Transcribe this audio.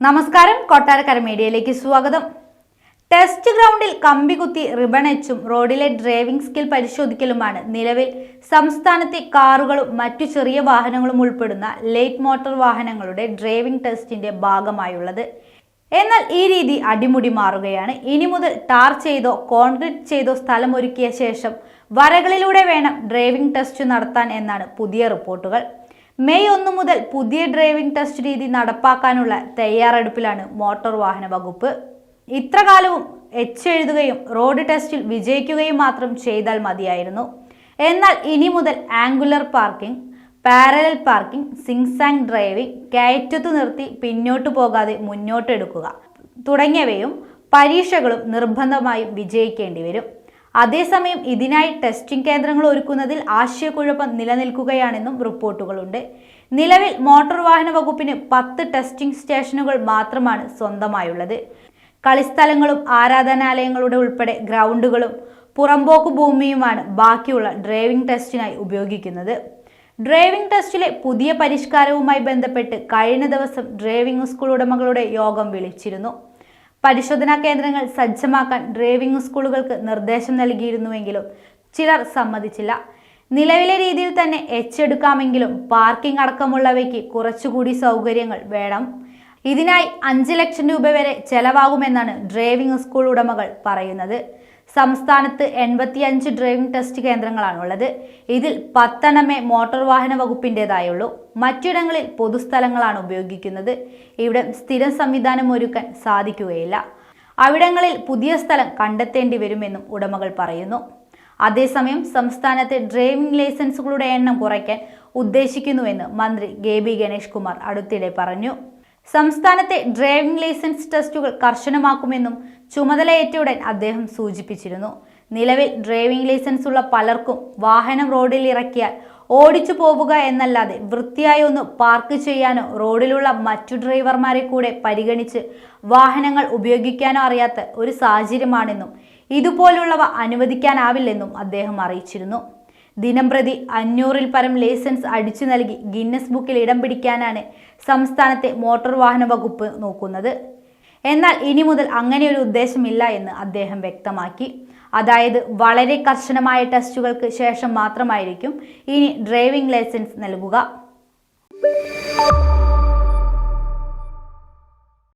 നമസ്കാരം, കൊട്ടാരക്കര മീഡിയയിലേക്ക് സ്വാഗതം. ടെസ്റ്റ് ഗ്രൗണ്ടിൽ കമ്പികുത്തി റിബണച്ചും റോഡിലെ ഡ്രൈവിംഗ് സ്കിൽ പരിശോധിക്കലുമാണ് നിലവിൽ സംസ്ഥാനത്തെ കാറുകളും മറ്റു ചെറിയ വാഹനങ്ങളും ഉൾപ്പെടുന്ന ലൈറ്റ് മോട്ടോർ വാഹനങ്ങളുടെ ഡ്രൈവിംഗ് ടെസ്റ്റിന്റെ ഭാഗമായുള്ളത്. എന്നാൽ ഈ രീതി അടിമുടി മാറുകയാണ്. ഇനി മുതൽ ടാർ ചെയ്തോ കോൺക്രീറ്റ് ചെയ്തോ സ്ഥലം ഒരുക്കിയ ശേഷം വരകളിലൂടെ വേണം ഡ്രൈവിംഗ് ടെസ്റ്റ് നടത്താൻ എന്നാണ് പുതിയ റിപ്പോർട്ടുകൾ. മെയ് 1 മുതൽ പുതിയ ഡ്രൈവിംഗ് ടെസ്റ്റ് രീതി നടപ്പാക്കാനുള്ള തയ്യാറെടുപ്പിലാണ് മോട്ടോർ വാഹന വകുപ്പ്. ഇത്രകാലവും എഴുതുകയും റോഡ് ടെസ്റ്റിൽ വിജയിക്കുകയും മാത്രം ചെയ്താൽ മതിയായിരുന്നു. എന്നാൽ ഇനി മുതൽ angular parking, parallel parking, zigzag driving, കയറ്റത്തു നിർത്തി പിന്നോട്ട് പോകാതെ മുന്നോട്ടെടുക്കുക തുടങ്ങിയവയും പരീക്ഷകളും നിർബന്ധമായും വിജയിക്കേണ്ടി വരും. അതേസമയം ഇതിനായി ടെസ്റ്റിംഗ് കേന്ദ്രങ്ങൾ ഒരുക്കുന്നതിൽ ആശയക്കുഴപ്പം നിലനിൽക്കുകയാണെന്നും റിപ്പോർട്ടുകളുണ്ട്. നിലവിൽ മോട്ടോർ വാഹന വകുപ്പിന് 10 ടെസ്റ്റിംഗ് സ്റ്റേഷനുകൾ മാത്രമാണ് സ്വന്തമായുള്ളത്. കളിസ്ഥലങ്ങളും ആരാധനാലയങ്ങളുടെ ഉൾപ്പെടെ ഗ്രൗണ്ടുകളും പുറമ്പോക്ക് ഭൂമിയുമാണ് ബാക്കിയുള്ള ഡ്രൈവിംഗ് ടെസ്റ്റിനായി ഉപയോഗിക്കുന്നത്. ഡ്രൈവിംഗ് ടെസ്റ്റിലെ പുതിയ പരിഷ്കാരവുമായി ബന്ധപ്പെട്ട് കഴിഞ്ഞ ദിവസം ഡ്രൈവിംഗ് സ്കൂൾ ഉടമകളുടെ യോഗം വിളിച്ചിരുന്നു. പരിശോധനാ കേന്ദ്രങ്ങൾ സജ്ജമാക്കാൻ ഡ്രൈവിംഗ് സ്കൂളുകൾക്ക് നിർദ്ദേശം നൽകിയിരുന്നുവെങ്കിലും ചിലർ സമ്മതിച്ചില്ല. നിലവിലെ രീതിയിൽ തന്നെ എടുക്കാമെങ്കിലും പാർക്കിംഗ് അടക്കമുള്ളവയ്ക്ക് കുറച്ചുകൂടി സൗകര്യങ്ങൾ വേണം. ഇതിനായി 5 ലക്ഷം രൂപ വരെ ചെലവാകുമെന്നാണ് ഡ്രൈവിംഗ് സ്കൂൾ ഉടമകൾ പറയുന്നത്. സംസ്ഥാനത്ത് 85 ഡ്രൈവിംഗ് ടെസ്റ്റ് കേന്ദ്രങ്ങളാണുള്ളത്. ഇതിൽ 10 മോട്ടോർ വാഹന വകുപ്പിൻ്റെതായുള്ളൂ. മറ്റിടങ്ങളിൽ പൊതുസ്ഥലങ്ങളാണ് ഉപയോഗിക്കുന്നത്. ഇവിടെ സ്ഥിരം സംവിധാനം ഒരുക്കാൻ സാധിക്കുകയില്ല. അവിടങ്ങളിൽ പുതിയ സ്ഥലം കണ്ടെത്തേണ്ടി വരുമെന്നും ഉടമകൾ പറയുന്നു. അതേസമയം സംസ്ഥാനത്തെ ഡ്രൈവിംഗ് ലൈസൻസുകളുടെ എണ്ണം കുറയ്ക്കാൻ ഉദ്ദേശിക്കുന്നുവെന്ന് മന്ത്രി കെ.ബി. ഗണേഷ് കുമാർ അടുത്തിടെ പറഞ്ഞു. സംസ്ഥാനത്തെ ഡ്രൈവിംഗ് ലൈസൻസ് ടെസ്റ്റുകൾ കർശനമാക്കുമെന്നും ചുമതലയേറ്റയുടൻ അദ്ദേഹം സൂചിപ്പിച്ചിരുന്നു. നിലവിൽ ഡ്രൈവിംഗ് ലൈസൻസ് ഉള്ള പലർക്കും വാഹനം റോഡിൽ ഇറക്കിയാൽ ഓടിച്ചു പോവുക എന്നല്ലാതെ വൃത്തിയായി ഒന്ന് പാർക്ക് ചെയ്യാനോ റോഡിലുള്ള മറ്റു ഡ്രൈവർമാരെ കൂടെ പരിഗണിച്ച് വാഹനങ്ങൾ ഉപയോഗിക്കാനോ അറിയാത്ത ഒരു സാഹചര്യമാണെന്നും ഇതുപോലുള്ളവ അനുവദിക്കാനാവില്ലെന്നും അദ്ദേഹം അറിയിച്ചിരുന്നു. ദിനംപ്രതി 500-ൽ പരം ലൈസൻസ് അടിച്ചു നൽകി ഗിന്നസ് ബുക്കിൽ ഇടം പിടിക്കാനാണ് സംസ്ഥാനത്തെ മോട്ടോർ വാഹന വകുപ്പ് നോക്കുന്നത്. എന്നാൽ ഇനി മുതൽ അങ്ങനെയൊരു ഉദ്ദേശമില്ല എന്ന് അദ്ദേഹം വ്യക്തമാക്കി. അതായത് വളരെ കർശനമായ ടെസ്റ്റുകൾക്ക് ശേഷം മാത്രമായിരിക്കും ഇനി ഡ്രൈവിംഗ് ലൈസൻസ് നൽകുക.